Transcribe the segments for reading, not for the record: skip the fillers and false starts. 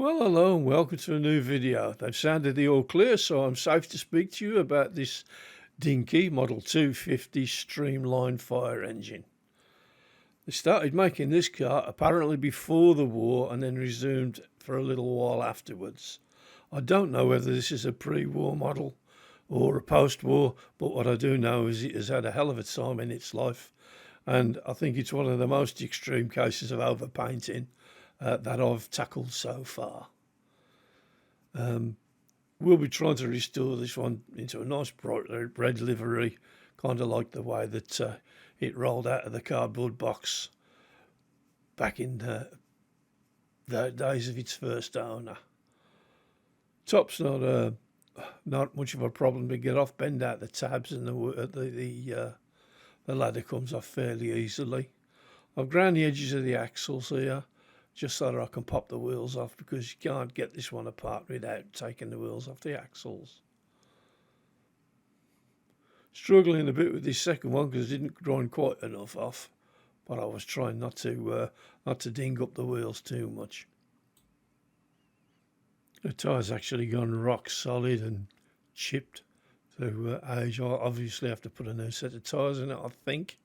Well, hello and welcome to a new video. They've sounded the all clear, so I'm safe to speak to you about this Dinky Model 250 Streamline fire engine. They started making this car apparently before the war and then resumed for a little while afterwards. I don't know whether this is a pre-war model or a post-war, but what I do know is it has had a hell of a time in its life, and I think it's one of the most extreme cases of overpainting that I've tackled so far. We'll be trying to restore this one into a nice bright red livery, kind of like the way that it rolled out of the cardboard box back in the days of its first owner. Top's not much of a problem to get off. Bend out the tabs and the ladder comes off fairly easily. I've ground the edges of the axles here just so that I can pop the wheels off, because you can't get this one apart without taking the wheels off the axles. Struggling a bit with this second one because I didn't grind quite enough off, but I was trying not to ding up the wheels too much. The tyre's actually gone rock solid and chipped through age. I'll obviously have to put a new set of tyres in it, I think.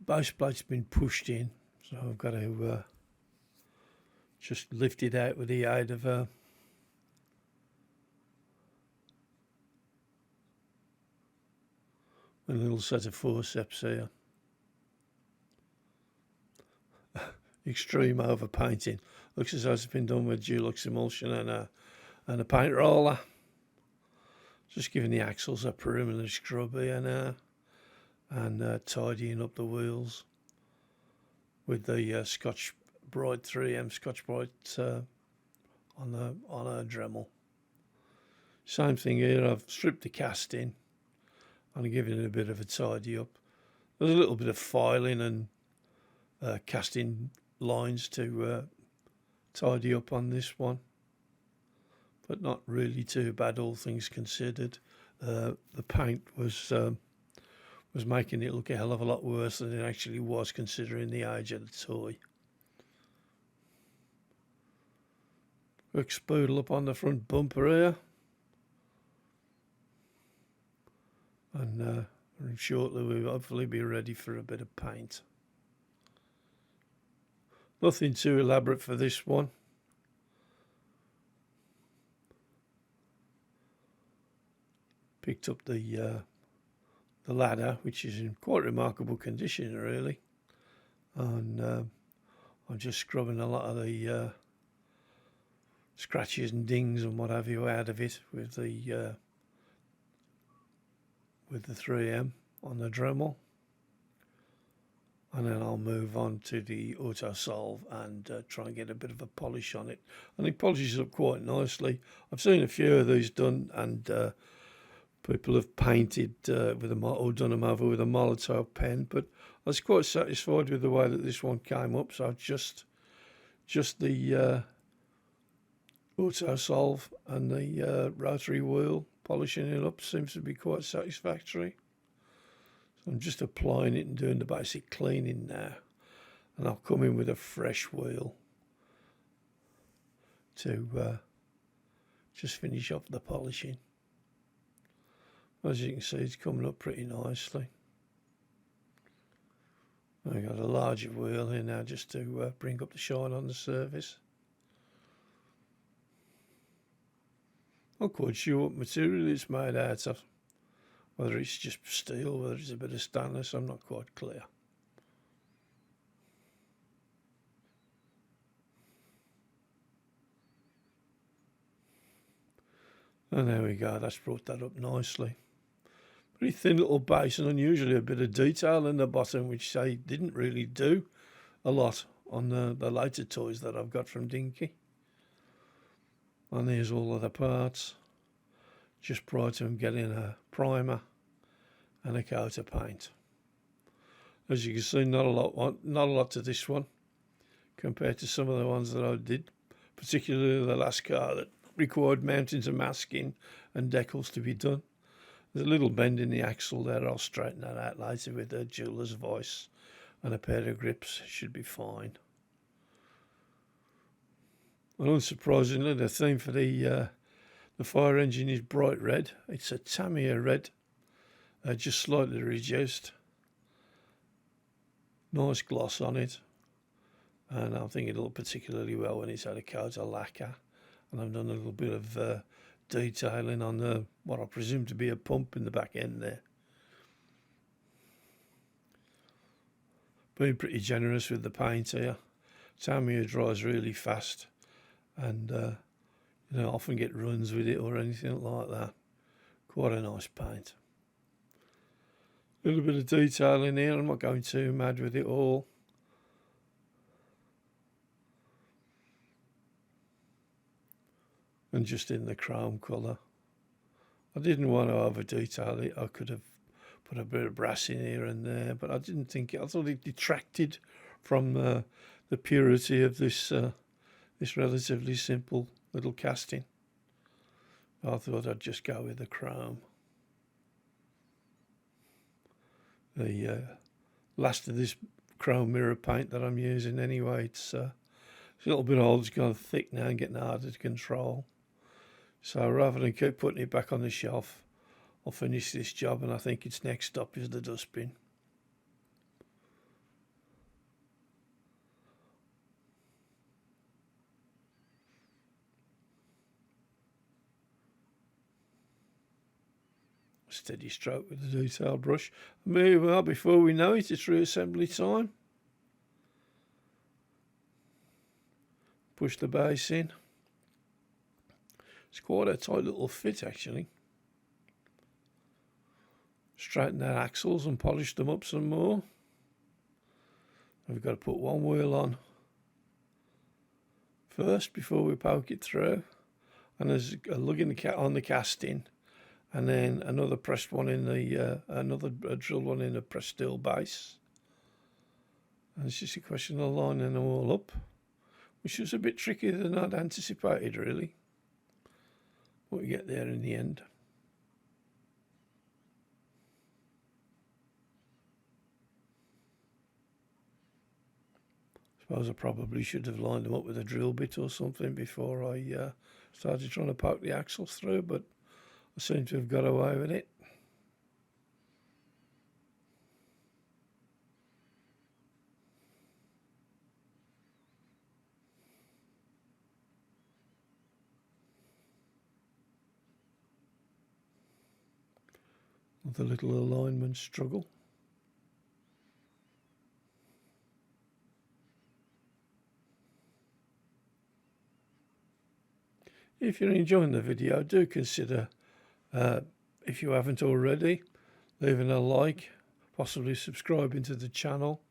Base plate's been pushed in, so I've got to just lift it out with the aid of a little set of forceps here. Extreme overpainting. Looks as though it's been done with Dulux emulsion and a paint roller. Just giving the axles a perimeter scrub here now, and tidying up the wheels with the Scotch Brite 3M Scotch Brite on a Dremel. Same thing here. I've stripped the casting and given it a bit of a tidy up. There's a little bit of filing and casting lines to tidy up on this one, but not really too bad, all things considered. The paint was making it look a hell of a lot worse than it actually was, considering the age of the toy. Quick spoodle up on the front bumper here, and shortly we'll hopefully be ready for a bit of paint. Nothing too elaborate for this one. Picked up the ladder, which is in quite remarkable condition really, and I'm just scrubbing a lot of the scratches and dings and what have you out of it with the 3M on the Dremel, and then I'll move on to the auto solve and try and get a bit of a polish on it. And it polishes up quite nicely. I've seen a few of these done, and people have painted with or done them over with a Molotow pen, but I was quite satisfied with the way that this one came up. So just the auto solve and the rotary wheel, polishing it up, seems to be quite satisfactory. So I'm just applying it and doing the basic cleaning now, and I'll come in with a fresh wheel to just finish off the polishing. As you can see, it's coming up pretty nicely. I've got a larger wheel here now just to bring up the shine on the surface. Not quite sure what material it's made out of. Whether it's just steel, whether it's a bit of stainless, I'm not quite clear. And there we go, that's brought that up nicely. Pretty thin little base, and unusually a bit of detail in the bottom, which they didn't really do a lot on the later toys that I've got from Dinky. And there's all of the parts, just prior to them getting a primer and a coat of paint. As you can see, not a lot to this one compared to some of the ones that I did, particularly the last car that required mountains of masking and decals to be done. There's a little bend in the axle there. I'll straighten that out later with a jeweler's vice and a pair of grips. Should be fine. And unsurprisingly, the theme for the fire engine is bright red. It's a Tamiya red, just slightly reduced. Nice gloss on it, and I think it'll look particularly well when it's had a coat of lacquer. And I've done a little bit of detailing on the what I presume to be a pump in the back end there. Been pretty generous with the paint here. Tamiya dries really fast, and you know, often get runs with it or anything like that. Quite a nice paint. A little bit of detail in here. I'm not going too mad with it all. And just in the chrome colour. I didn't want to over detail it. I could have put a bit of brass in here and there, but I didn't think it. I thought it detracted from the purity of this this relatively simple little casting. I thought I'd just go with the chrome. The last of this chrome mirror paint that I'm using anyway. It's a little bit old. It's gone thick now and getting harder to control. So rather than keep putting it back on the shelf, I'll finish this job, and I think its next stop is the dustbin. Steady stroke with the detail brush. Well, before we know it, it's reassembly time. Push the base in. It's quite a tight little fit, actually. Straighten our axles and polish them up some more. We've got to put one wheel on first before we poke it through, and there's a lug in on the casting, and then another pressed one in the another drilled one in the pressed steel base. And it's just a question of lining them all up, which was a bit trickier than I'd anticipated, really. But we get there in the end. Suppose I probably should have lined them up with a drill bit or something before I started trying to poke the axles through, but I seem to have got away with it. The little alignment struggle. If you're enjoying the video, do consider, if you haven't already, leaving a like, possibly subscribing to the channel.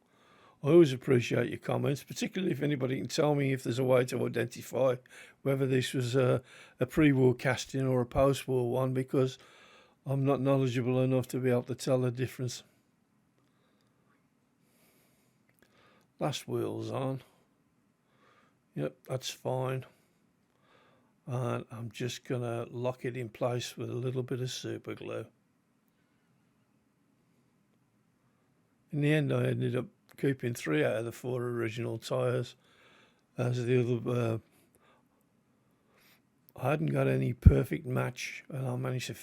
I always appreciate your comments, particularly if anybody can tell me if there's a way to identify whether this was a pre-war casting or a post-war one, because I'm not knowledgeable enough to be able to tell the difference. Last wheel's on. Yep, that's fine. And I'm just going to lock it in place with a little bit of super glue. In the end, I ended up keeping 3 out of the 4 original tyres, as the other I hadn't got any perfect match, and I managed to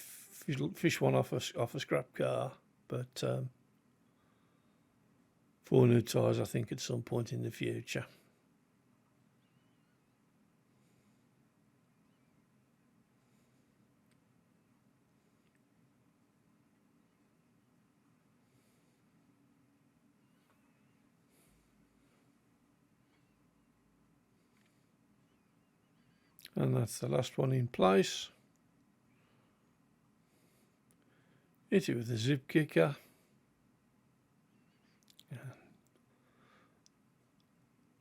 fish one off a scrap car, but 4 new tyres I think at some point in the future. And that's the last one in place. Hit it with a zip kicker.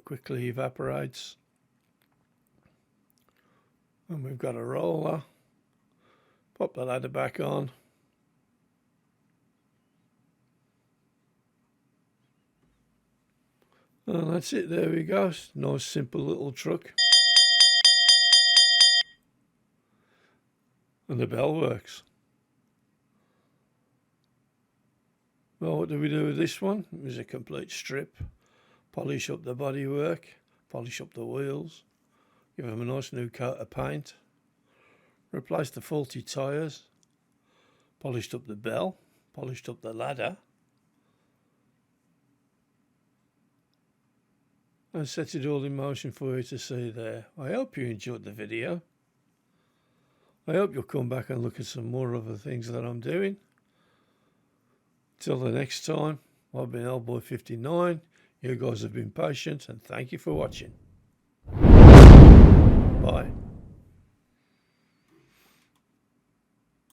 Quickly evaporates. And we've got a roller. Pop the ladder back on. And that's it, there we go. Nice simple little truck. And the bell works. Well, what do we do with this one? It was a complete strip. Polish up the bodywork, polish up the wheels, give them a nice new coat of paint, replaced the faulty tyres, polished up the bell, polished up the ladder, and set it all in motion for you to see there. I hope you enjoyed the video. I hope you'll come back and look at some more of the things that I'm doing. Till the next time, I've been Oldboy59. You guys have been patient, and thank you for watching. Bye.